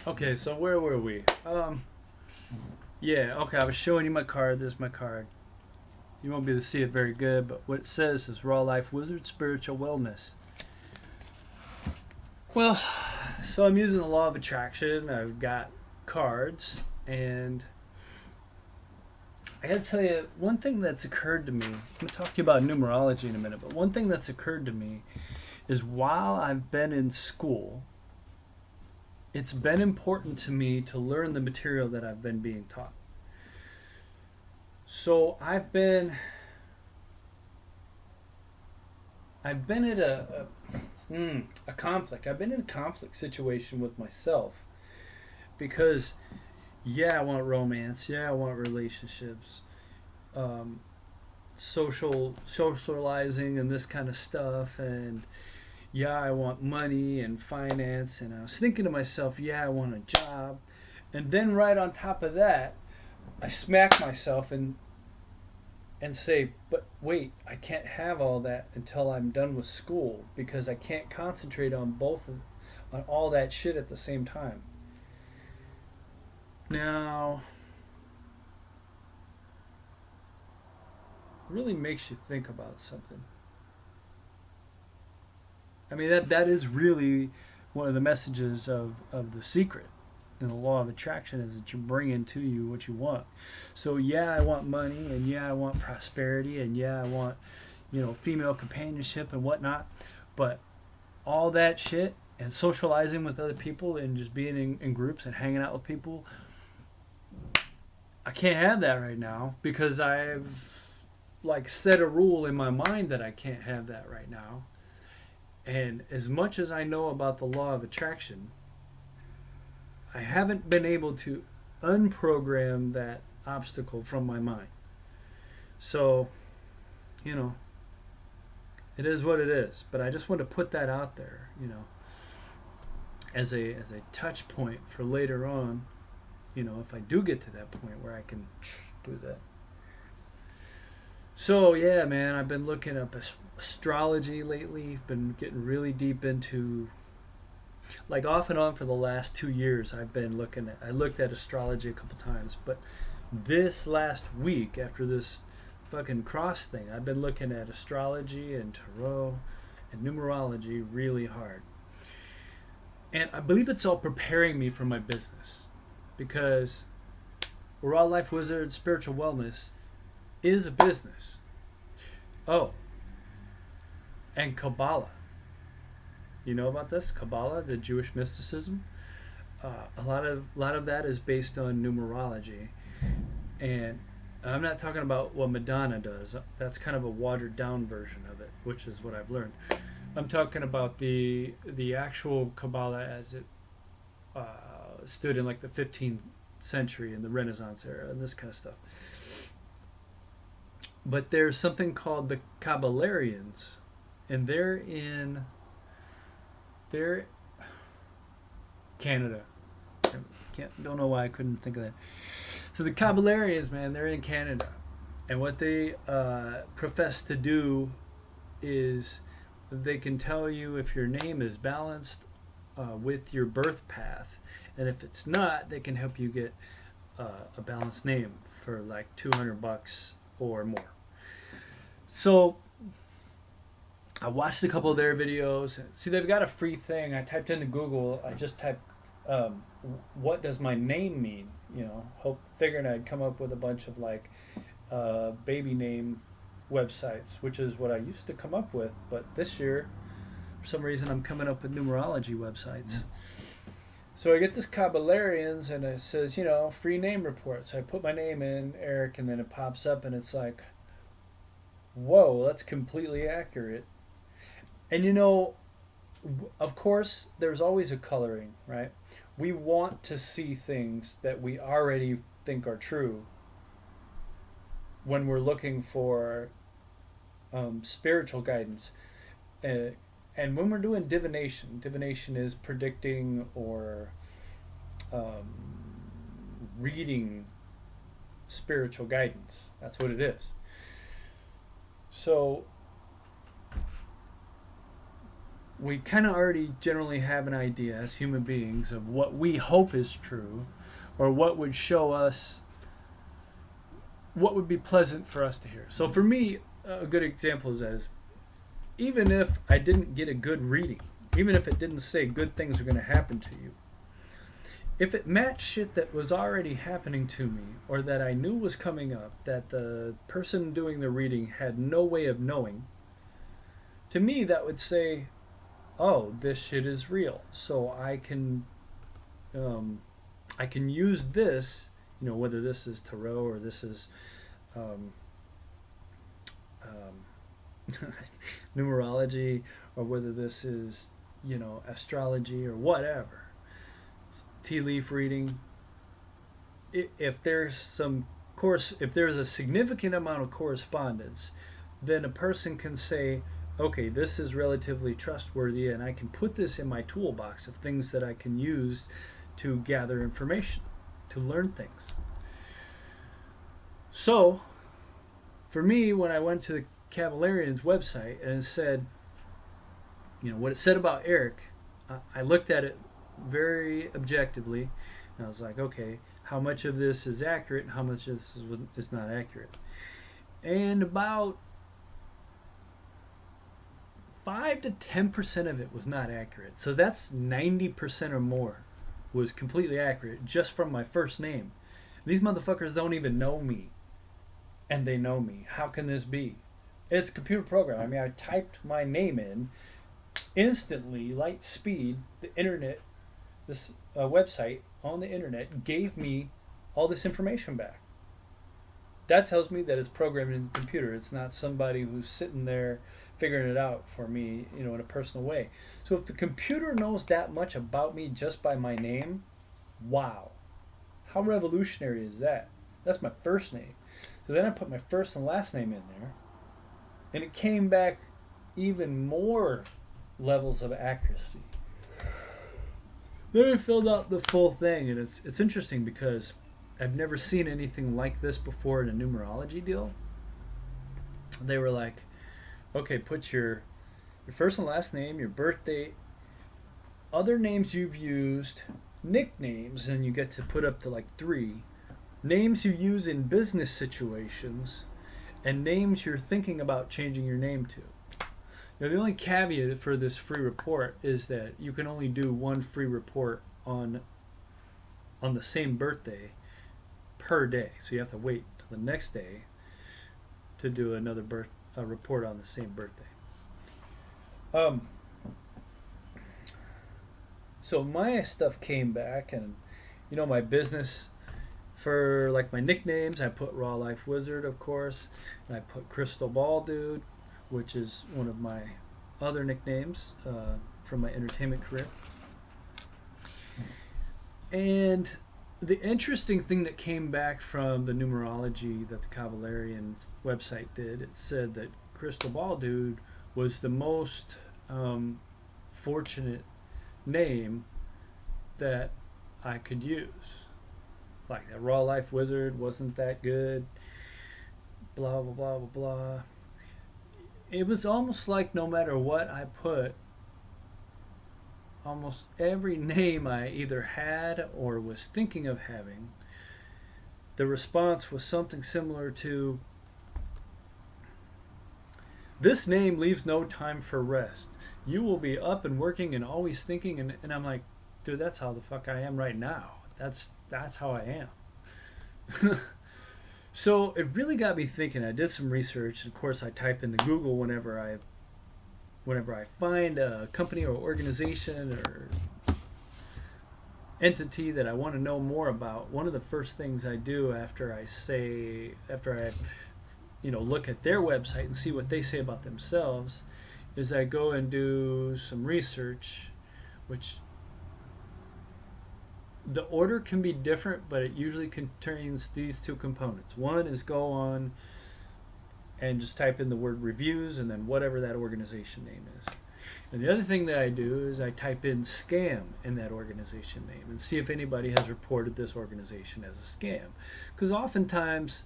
Okay, so where were we? Yeah, okay, I was showing you my card. There's my card. You won't be able to see it very good, but what it says is RawLifeWizard Spiritual Wellness. Well, so I'm using the law of attraction. I've got cards, and I gotta tell you, one thing that's occurred to me, I'm gonna talk to you about numerology in a minute, but one thing that's occurred to me is while I've been in school, it's been important to me to learn the material that I've been being taught. So I've been at a conflict. I've been in a conflict situation with myself because, yeah, I want romance. Yeah, I want relationships, socializing and this kind of stuff, and yeah, I want money and finance. And I was thinking to myself, yeah, I want a job, and then right on top of that, I smack myself and say, but wait, I can't have all that until I'm done with school because I can't concentrate on on all that shit at the same time. Now, it really makes you think about something. I mean, that is really one of the messages of The Secret and the law of attraction is that you bring into you what you want. So yeah, I want money, and yeah, I want prosperity, and yeah, I want, female companionship and whatnot. But all that shit and socializing with other people and just being in groups and hanging out with people, I can't have that right now because I've like set a rule in my mind that I can't have that right now. And as much as I know about the law of attraction, I haven't been able to unprogram that obstacle from my mind. So, it is what it is. But I just want to put that out there, as a touch point for later on, if I do get to that point where I can do that. So yeah, man, I've been looking up astrology lately. Been getting really deep into, like, off and on for the last 2 years. I looked at astrology a couple times, but this last week after this fucking cross thing, I've been looking at astrology and tarot and numerology really hard. And I believe it's all preparing me for my business because RawLifeWizard Spiritual Wellness is a business. Oh, and Kabbalah. You know about this? Kabbalah, the Jewish mysticism. A lot of that is based on numerology, and I'm not talking about what Madonna does. That's kind of a watered down version of it, which is what I've learned. I'm talking about the actual Kabbalah as it stood in like the 15th century in the Renaissance era and this kind of stuff. But there's something called the Kabbalarians, and they're Canada. Don't know why I couldn't think of that. So the Kabbalarians, man, they're in Canada, and what they profess to do is they can tell you if your name is balanced with your birth path, and if it's not, they can help you get a balanced name for like $200 or more. So I watched a couple of their videos. See, they've got a free thing. I typed into Google. I just typed, what does my name mean? Figuring I'd come up with a bunch of like baby name websites, which is what I used to come up with. But this year, for some reason, I'm coming up with numerology websites. So I get this Kabbalarians, and it says, free name report. So I put my name in, Eric, and then it pops up, and it's like, whoa, that's completely accurate. And of course, there's always a coloring, right? We want to see things that we already think are true when we're looking for spiritual guidance. And when we're doing divination is predicting or reading spiritual guidance. That's what it is. So we kind of already generally have an idea as human beings of what we hope is true, or what would show us, what would be pleasant for us to hear. So for me, a good example is that is, even if I didn't get a good reading, even if it didn't say good things are going to happen to you, if it matched shit that was already happening to me, or that I knew was coming up, that the person doing the reading had no way of knowing, to me that would say, oh, this shit is real. So um, I can use this, whether this is tarot or this is um, numerology, or whether this is, astrology or whatever, tea leaf reading. If there's some course, if there's a significant amount of correspondence, then a person can say, okay, this is relatively trustworthy, and I can put this in my toolbox of things that I can use to gather information, to learn things. So, for me, when I went to the Cavalarian's website and it said, what it said about Eric, I looked at it very objectively, and I was like, okay, how much of this is accurate and how much of this is not accurate? And about 5 to 10% of it was not accurate. So that's 90% or more was completely accurate just from my first name. These motherfuckers don't even know me, and they know me. How can this be? It's a computer program. I mean, I typed my name in instantly, light speed. The internet, this website on the internet gave me all this information back. That tells me that it's programmed in the computer. It's not somebody who's sitting there figuring it out for me, in a personal way. So if the computer knows that much about me just by my name, wow. How revolutionary is that? That's my first name. So then I put my first and last name in there, and it came back even more levels of accuracy. Then I filled out the full thing, and it's interesting because I've never seen anything like this before in a numerology deal. They were like, okay, put your first and last name, your birth date, other names you've used, nicknames, and you get to put up to like 3, names you use in business situations, and names you're thinking about changing your name to. Now, the only caveat for this free report is that you can only do one free report on the same birthday per day. So you have to wait till the next day to do another report on the same birthday. So my stuff came back, and my business, for like my nicknames, I put RawLifeWizard, of course, and I put Crystal Ball Dude, which is one of my other nicknames from my entertainment career. And the interesting thing that came back from the numerology that the Cavalarian website did, it said that Crystal Ball Dude was the most fortunate name that I could use. Like that RawLifeWizard wasn't that good. Blah, blah, blah, blah, blah. It was almost like no matter what I put, almost every name I either had or was thinking of having, the response was something similar to, this name leaves no time for rest. You will be up and working and always thinking, and I'm like, dude, that's how the fuck I am right now. That's how I am. So it really got me thinking. I did some research. Of course, I type into Google whenever I find a company or organization or entity that I want to know more about. One of the first things I do after I look at their website and see what they say about themselves is I go and do some research, which the order can be different, but it usually contains these 2 components. One is go on and just type in the word reviews and then whatever that organization name is. And the other thing that I do is I type in scam in that organization name and see if anybody has reported this organization as a scam. Because oftentimes,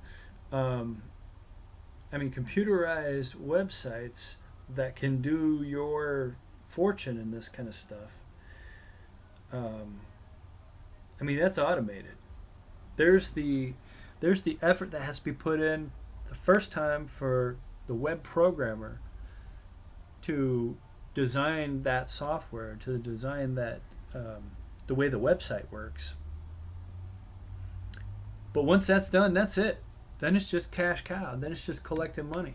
computerized websites that can do your fortune in this kind of stuff, I mean, that's automated. There's the effort that has to be put in the first time for the web programmer to design that software, to design that the way the website works. But once that's done, that's it. Then it's just cash cow. Then it's just collecting money.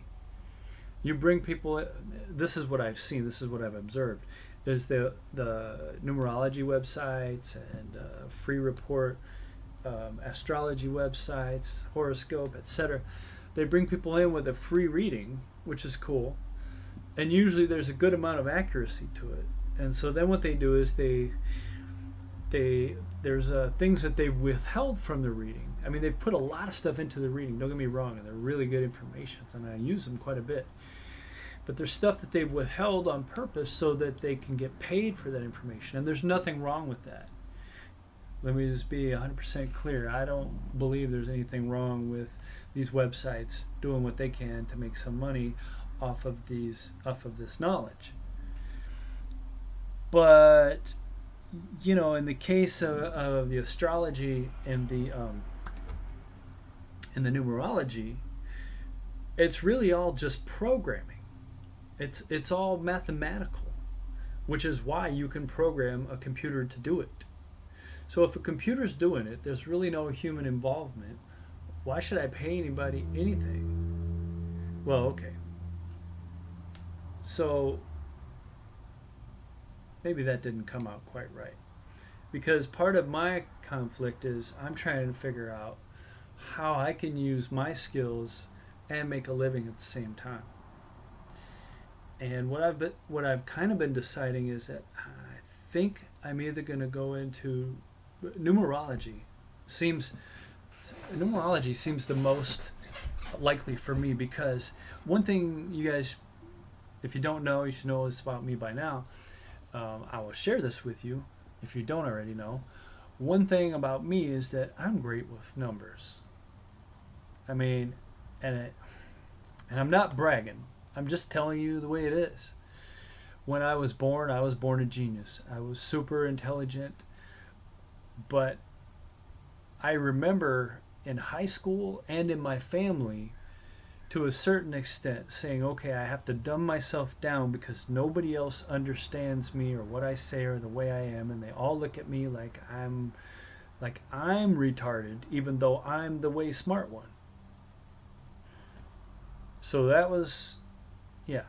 You bring people. This is what I've seen. This is what I've observed. There's the numerology websites and free report, astrology websites, horoscope, etc. They bring people in with a free reading, which is cool, and usually there's a good amount of accuracy to it. And so then what they do is there's things that they've withheld from the reading. I mean, they've put a lot of stuff into the reading. Don't get me wrong, and they're really good information, and I use them quite a bit. But there's stuff that they've withheld on purpose so that they can get paid for that information, and there's nothing wrong with that. Let me just be 100% clear. I don't believe there's anything wrong with these websites doing what they can to make some money off of this knowledge. But in the case of the astrology and the numerology, it's really all just programming. It's all mathematical, which is why you can program a computer to do it. So if a computer's doing it, there's really no human involvement. Why should I pay anybody anything? Well, okay. So maybe that didn't come out quite right. Because part of my conflict is I'm trying to figure out how I can use my skills and make a living at the same time. And what I've kind of been deciding is that I think I'm either going to go into numerology. Numerology seems the most likely for me, because one thing you guys, if you don't know, you should know this about me by now. I will share this with you if you don't already know. One thing about me is that I'm great with numbers. I mean, and I'm not bragging. I'm just telling you the way it is. When I was born a genius. I was super intelligent, but I remember in high school and in my family, to a certain extent, saying, okay, I have to dumb myself down because nobody else understands me or what I say or the way I am, and they all look at me like I'm retarded, even though I'm the way smart one. So that was, yeah.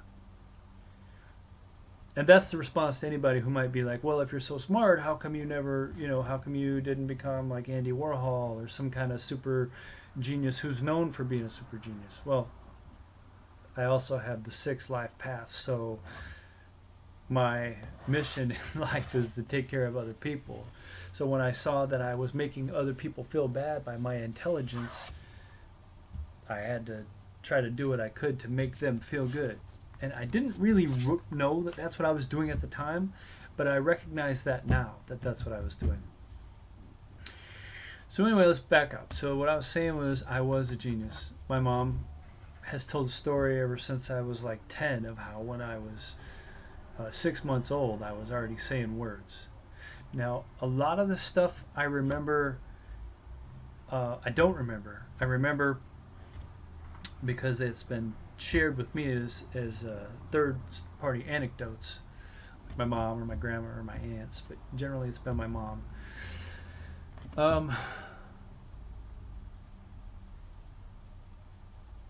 And that's the response to anybody who might be like, well, if you're so smart, how come you never, how come you didn't become like Andy Warhol or some kind of super genius who's known for being a super genius? Well, I also have the 6 life paths, so my mission in life is to take care of other people. So when I saw that I was making other people feel bad by my intelligence, I had to try to do what I could to make them feel good. And I didn't really know that that's what I was doing at the time, but I recognize that now, that that's what I was doing. So anyway, let's back up. So what I was saying was I was a genius. My mom has told a story ever since I was like 10 of how when I was 6 months old, I was already saying words. Now, a lot of the stuff I remember, I don't remember. I remember because it's been shared with me as third-party anecdotes, like my mom or my grandma or my aunts, but generally it's been my mom.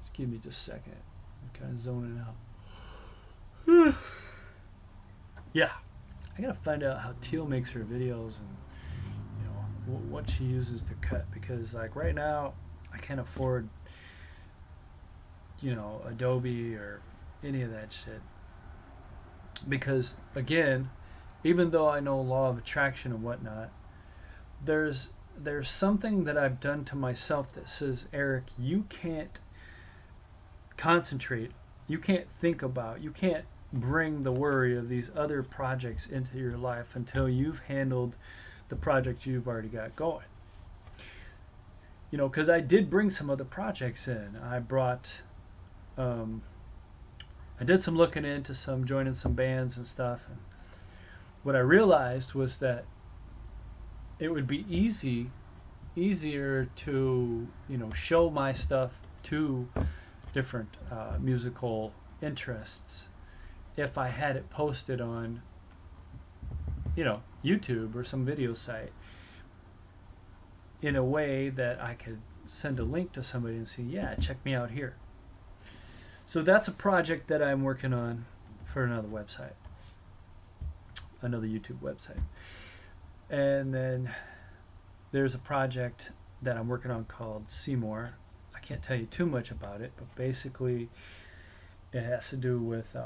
Just give me just a second. I'm kind of zoning out. Yeah, I gotta find out how Teal makes her videos and what she uses to cut, because like right now I can't afford Adobe or any of that shit, because again, even though I know law of attraction and whatnot, there's something that I've done to myself that says, Eric, you can't concentrate, you can't think about, you can't bring the worry of these other projects into your life until you've handled the project you've already got going. Because I did bring some other projects in. I brought I did some looking into joining some bands and stuff, and what I realized was that it would be easier to, show my stuff to different musical interests if I had it posted on, YouTube or some video site in a way that I could send a link to somebody and say, yeah, check me out here. So that's a project that I'm working on for another website, another YouTube website. And then there's a project that I'm working on called Seymour. I can't tell you too much about it, but basically it has to do with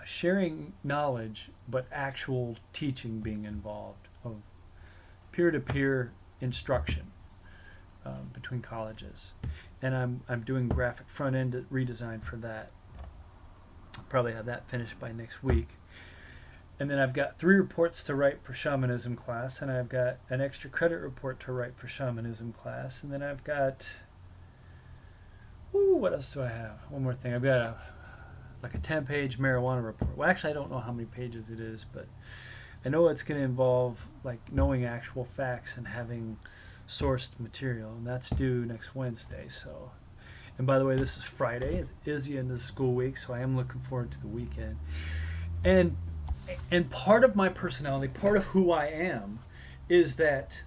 sharing knowledge, but actual teaching being involved, of peer-to-peer instruction between colleges. And I'm doing graphic front-end redesign for that. I'll probably have that finished by next week. And then I've got 3 reports to write for shamanism class, and I've got an extra credit report to write for shamanism class, and then I've got, what else do I have? One more thing. I've got a 10-page marijuana report. Well, actually, I don't know how many pages it is, but I know it's going to involve like knowing actual facts and having sourced material, and that's due next Wednesday. So, and by the way, this is Friday. It is the end of the school week, so I am looking forward to the weekend. And part of my personality, part of who I am, is that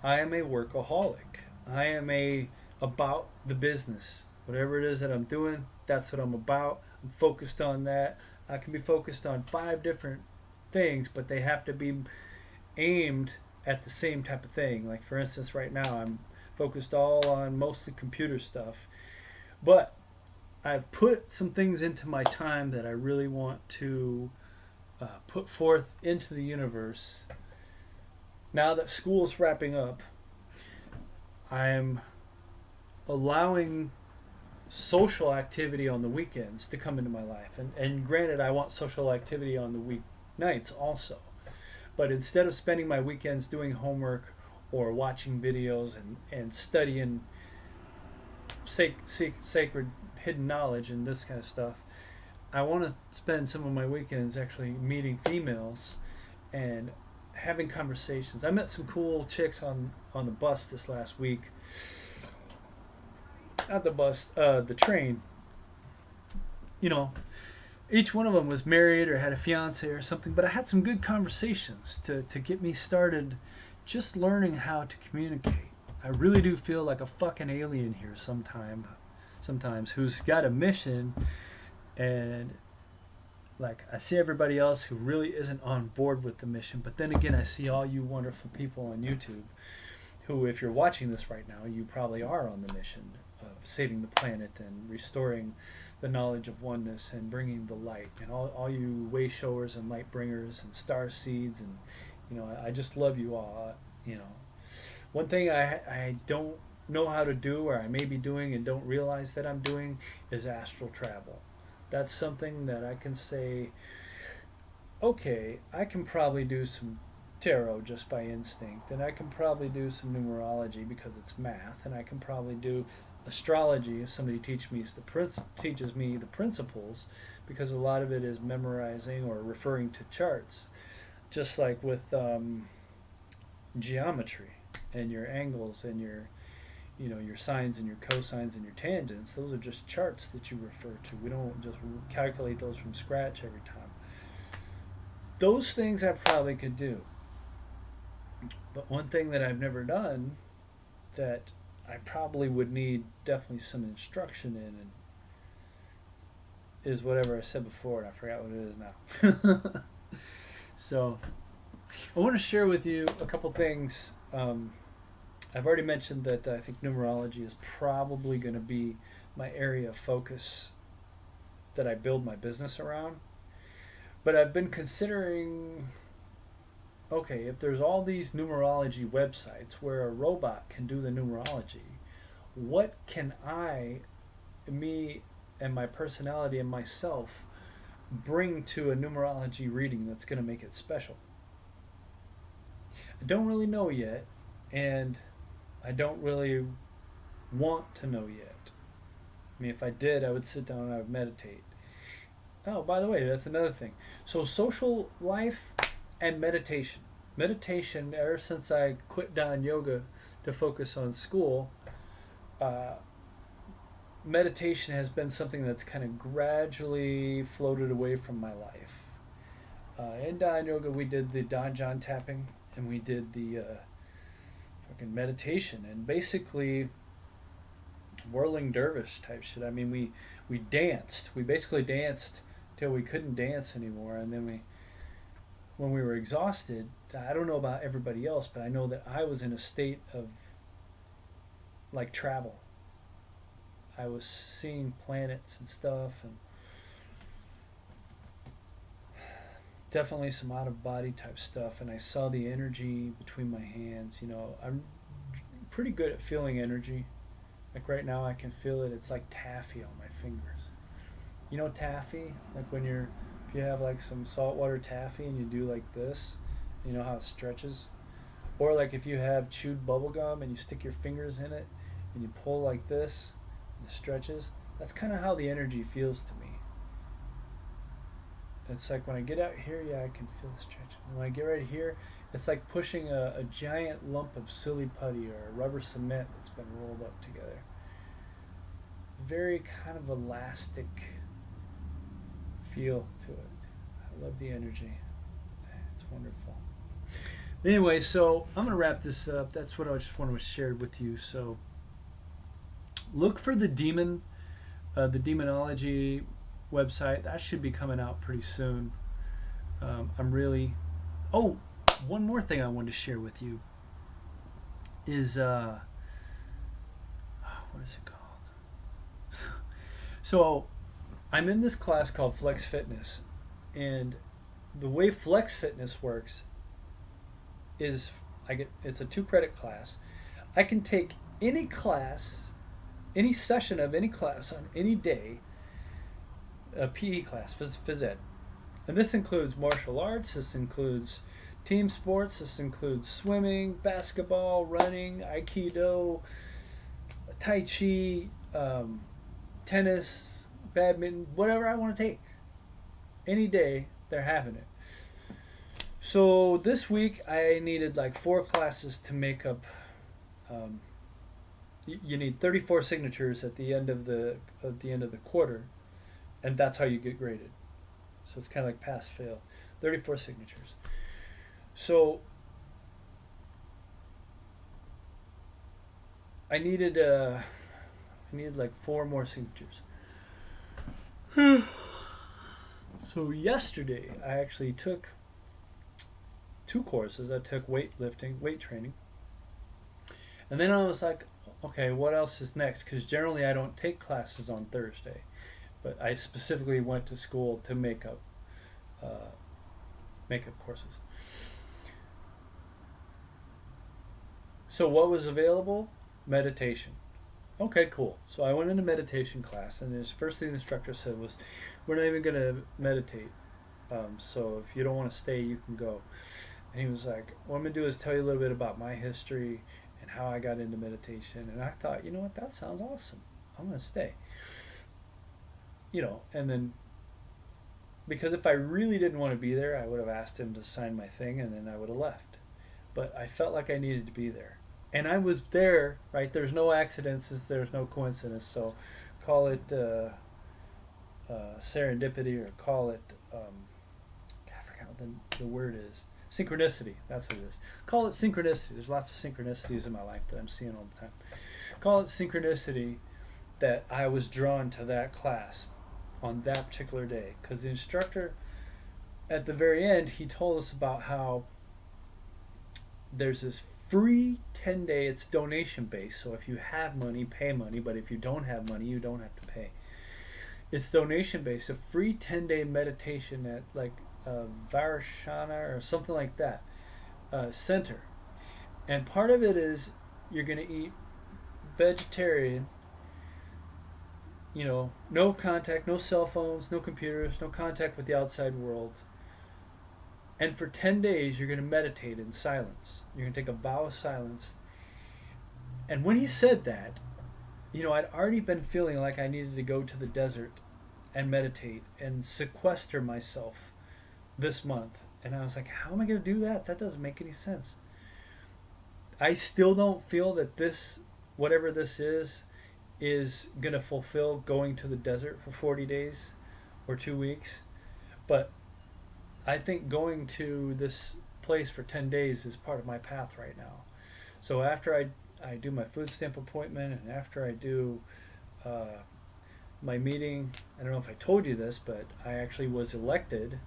I am a workaholic. I am about the business. Whatever it is that I'm doing, that's what I'm about. I'm focused on that. I can be focused on 5 different things, but they have to be aimed at the same type of thing. Like, for instance, right now I'm focused all on mostly computer stuff, but I've put some things into my time that I really want to put forth into the universe. Now that school's wrapping up, I'm allowing social activity on the weekends to come into my life. And granted, I want social activity on the weeknights also. But instead of spending my weekends doing homework or watching videos and studying sacred hidden knowledge and this kind of stuff, I want to spend some of my weekends actually meeting females and having conversations. I met some cool chicks on the bus this last week. Not the bus, the train. Each one of them was married or had a fiance or something, but I had some good conversations to get me started just learning how to communicate. I really do feel like a fucking alien here sometimes who's got a mission, and like I see everybody else who really isn't on board with the mission, but then again I see all you wonderful people on YouTube who, if you're watching this right now, you probably are on the mission of saving the planet and restoring the knowledge of oneness and bringing the light, and all you way showers and light bringers and star seeds, and I just love you all. One thing I don't know how to do, or I may be doing and don't realize that I'm doing, is astral travel. That's something that I can say, okay, I can probably do some tarot just by instinct, and I can probably do some numerology because it's math, and I can probably do astrology if somebody teaches me the principles, because a lot of it is memorizing or referring to charts, just like with geometry and your angles and your sines and your cosines and your tangents. Those are just charts that you refer to. We don't just calculate those from scratch every time. Those things I probably could do. But one thing that I've never done that I probably would need definitely some instruction in, and is whatever I said before, and I forgot what it is now. So I want to share with you a couple things. I've already mentioned that I think numerology is probably going to be my area of focus that I build my business around. But I've been considering, okay, if there's all these numerology websites where a robot can do the numerology, what can me and my personality and myself bring to a numerology reading that's going to make it special? I don't really know yet, and I don't really want to know yet. I mean, if I did, I would sit down and I would meditate. Oh, by the way, that's another thing. So social life and meditation. Meditation, ever since I quit down yoga to focus on school, uh, meditation has been something that's kind of gradually floated away from my life. In Dawn Yoga, we did the Danjan tapping and we did the fucking meditation and basically whirling dervish type shit. I mean, we danced. We basically danced till we couldn't dance anymore, and then when we were exhausted, I don't know about everybody else, but I know that I was in a state of like travel. I was seeing planets and stuff, and definitely some out of body type stuff. And I saw the energy between my hands. You know, I'm pretty good at feeling energy. Like right now, I can feel it. It's like taffy on my fingers. You know taffy? Like when if you have like some saltwater taffy and you do like this, you know how it stretches? Or like if you have chewed bubble gum and you stick your fingers in it and you pull like this and it stretches, that's kind of how the energy feels to me. It's like when I get out here, yeah, I can feel the stretch. And when I get right here, it's like pushing a giant lump of silly putty or a rubber cement that's been rolled up together. Very kind of elastic feel to it. I love the energy. It's wonderful. Anyway, so I'm going to wrap this up. That's what I just wanted to share with you. So look for the demonology website. That should be coming out pretty soon. I'm really... Oh, one more thing I wanted to share with you is... what is it called? So I'm in this class called Flex Fitness, and the way Flex Fitness works is it's a 2-credit class. I can take any class, any session of any class on any day, a PE class, phys ed. And this includes martial arts, this includes team sports, this includes swimming, basketball, running, aikido, tai chi, tennis, badminton, whatever I want to take. Any day, they're having it. So this week I needed like 4 classes to make up. You need 34 signatures at the end of the quarter, and that's how you get graded. So it's kind of like pass fail. 34 signatures. So I needed like 4 more signatures. So yesterday I actually took 2 courses. I took weightlifting, weight training. And then I was like, okay, what else is next? Because generally I don't take classes on Thursday. But I specifically went to school to make up courses. So what was available? Meditation. Okay, cool. So I went into meditation class, and the first thing the instructor said was, we're not even going to meditate. So if you don't want to stay, you can go. And he was like, what I'm going to do is tell you a little bit about my history and how I got into meditation. And I thought, you know what, that sounds awesome. I'm going to stay. You know, and then, because if I really didn't want to be there, I would have asked him to sign my thing, and then I would have left. But I felt like I needed to be there. And I was there, right? There's no accidents, there's no coincidence. So call it serendipity, or call it, I forgot what the word is. Synchronicity, that's what it is. Call it synchronicity. There's lots of synchronicities in my life that I'm seeing all the time. Call it synchronicity that I was drawn to that class on that particular day. Because the instructor, at the very end, he told us about how there's this free 10-day, it's donation based, so if you have money, pay money, but if you don't have money, you don't have to pay. It's donation based, a free 10-day meditation at like Varshana or something like that center. And part of it is you're going to eat vegetarian, you know, no contact, no cell phones, no computers, no contact with the outside world. And for 10 days, you're going to meditate in silence. You're going to take a vow of silence. And when he said that, you know, I'd already been feeling like I needed to go to the desert and meditate and sequester myself this month. And I was like, how am I going to do that? That doesn't make any sense. I still don't feel that this, whatever this is going to fulfill going to the desert for 40 days or 2 weeks. But I think going to this place for 10 days is part of my path right now. So after I do my food stamp appointment, and after I do my meeting, I don't know if I told you this, but I actually was elected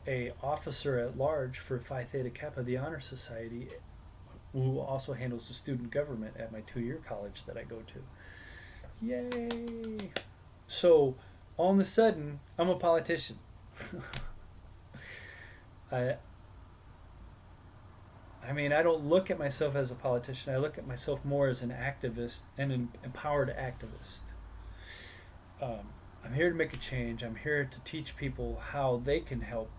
a officer at large for Phi Theta Kappa, the Honor Society, who also handles the student government at my 2-year college that I go to. Yay! So all of a sudden, I'm a politician. I mean, I don't look at myself as a politician. I look at myself more as an activist and an empowered activist. I'm here to make a change. I'm here to teach people how they can help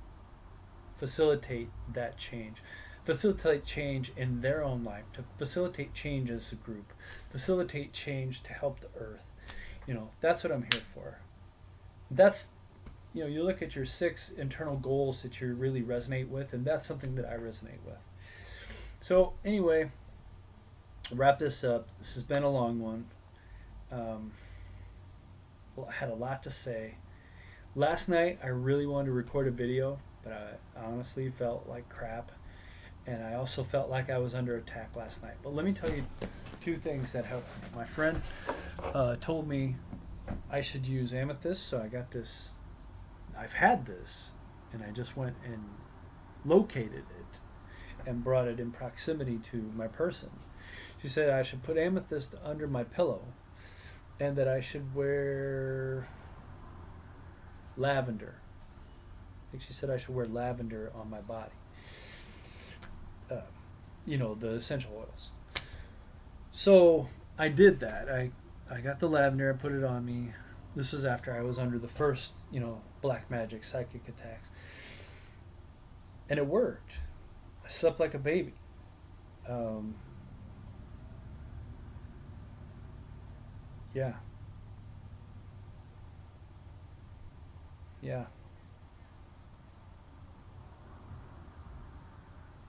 facilitate that change. Facilitate change in their own life, to facilitate change as a group, facilitate change to help the earth. That's what I'm here for. That's, you look at your 6 internal goals that you really resonate with, and that's something that I resonate with. So anyway, wrap this up. This has been a long one. I had a lot to say. Last night I really wanted to record a video, but I honestly felt like crap. And I also felt like I was under attack last night. But let me tell you 2 things that helped me. My friend told me I should use amethyst, so I got this. I've had this, and I just went and located it and brought it in proximity to my person. She said I should put amethyst under my pillow, and that I should wear lavender. I think she said I should wear lavender on my body. The essential oils. So I did that. I got the lavender, I put it on me. This was after I was under the first, black magic psychic attacks. And it worked. I slept like a baby. Yeah.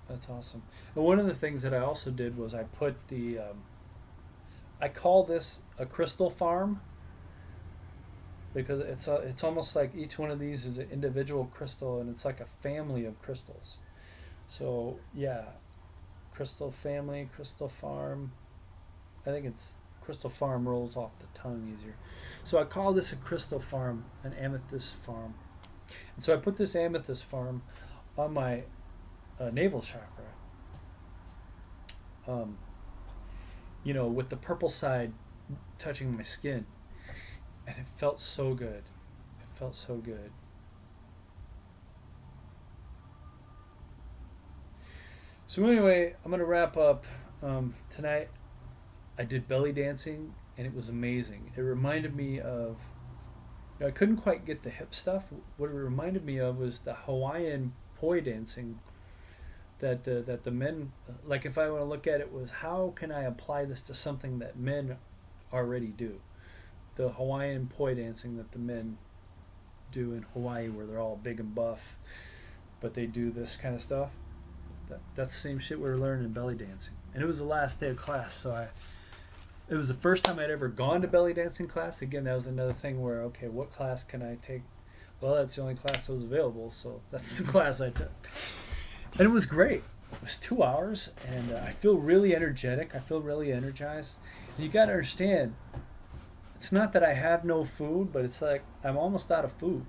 That's awesome. And one of the things that I also did was I put I call this a crystal farm, because it's almost like each one of these is an individual crystal, and it's like a family of crystals. So yeah, crystal family, crystal farm. I think it's crystal farm rolls off the tongue easier. So I call this a crystal farm, an amethyst farm. And so I put this amethyst farm on my navel chakra. With the purple side touching my skin. And it felt so good. It felt so good. So anyway, I'm going to wrap up. Tonight I did belly dancing, and it was amazing. It reminded me of, I couldn't quite get the hip stuff. What it reminded me of was the Hawaiian poi dancing that the men, like if I want to look at it, was how can I apply this to something that men already do? The Hawaiian poi dancing that the men do in Hawaii, where they're all big and buff, but they do this kind of stuff. That's the same shit we were learning in belly dancing. And it was the last day of class, so it was the first time I'd ever gone to belly dancing class. Again, that was another thing where, okay, what class can I take? Well, that's the only class that was available, so that's the class I took. And it was great. It was 2 hours, and I feel really energetic. I feel really energized. And you got to understand, it's not that I have no food, but it's like I'm almost out of food.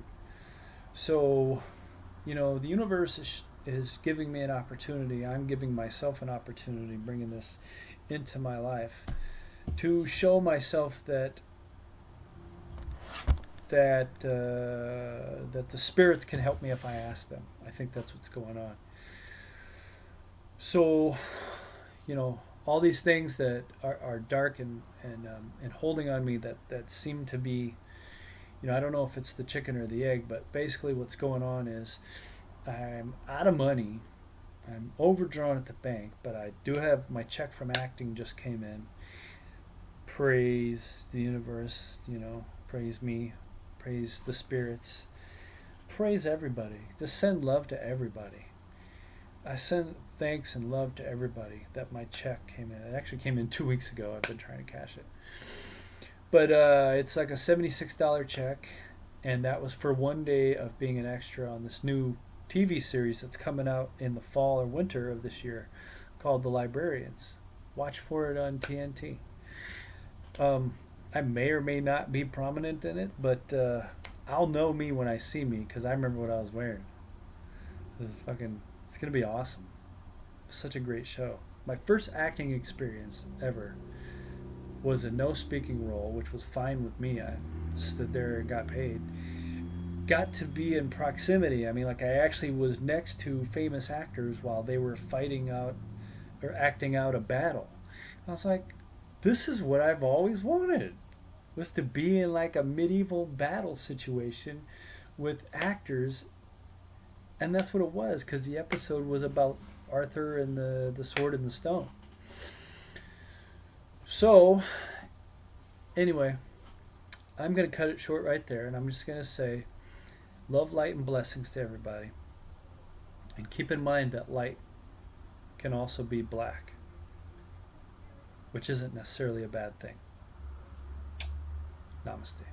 So, the universe is giving me an opportunity. I'm giving myself an opportunity, bringing this into my life, to show myself that the spirits can help me if I ask them. I think that's what's going on. So, all these things that are dark and holding on me that seem to be, I don't know if it's the chicken or the egg, but basically what's going on is I'm out of money. I'm overdrawn at the bank, but I do have my check from acting just came in. Praise the universe, praise me, praise the spirits, praise everybody. Just send love to everybody. I send thanks and love to everybody that my check came in. It actually came in 2 weeks ago. I've been trying to cash it. But it's like a $76 check, and that was for 1 day of being an extra on this new TV series that's coming out in the fall or winter of this year called The Librarians. Watch for it on TNT. I may or may not be prominent in it, but I'll know me when I see me because I remember what I was wearing. It's gonna be awesome. Such a great show. My first acting experience ever was a no speaking role, which was fine with me. I stood there and got paid. Got to be in proximity. I mean, like, I actually was next to famous actors while they were fighting out or acting out a battle. I was like, this is what I've always wanted, was to be in like a medieval battle situation with actors. And that's what it was, because the episode was about Arthur and the sword and the stone. So, anyway, I'm going to cut it short right there, and I'm just going to say love, light, and blessings to everybody. And keep in mind that light can also be black, which isn't necessarily a bad thing. Namaste.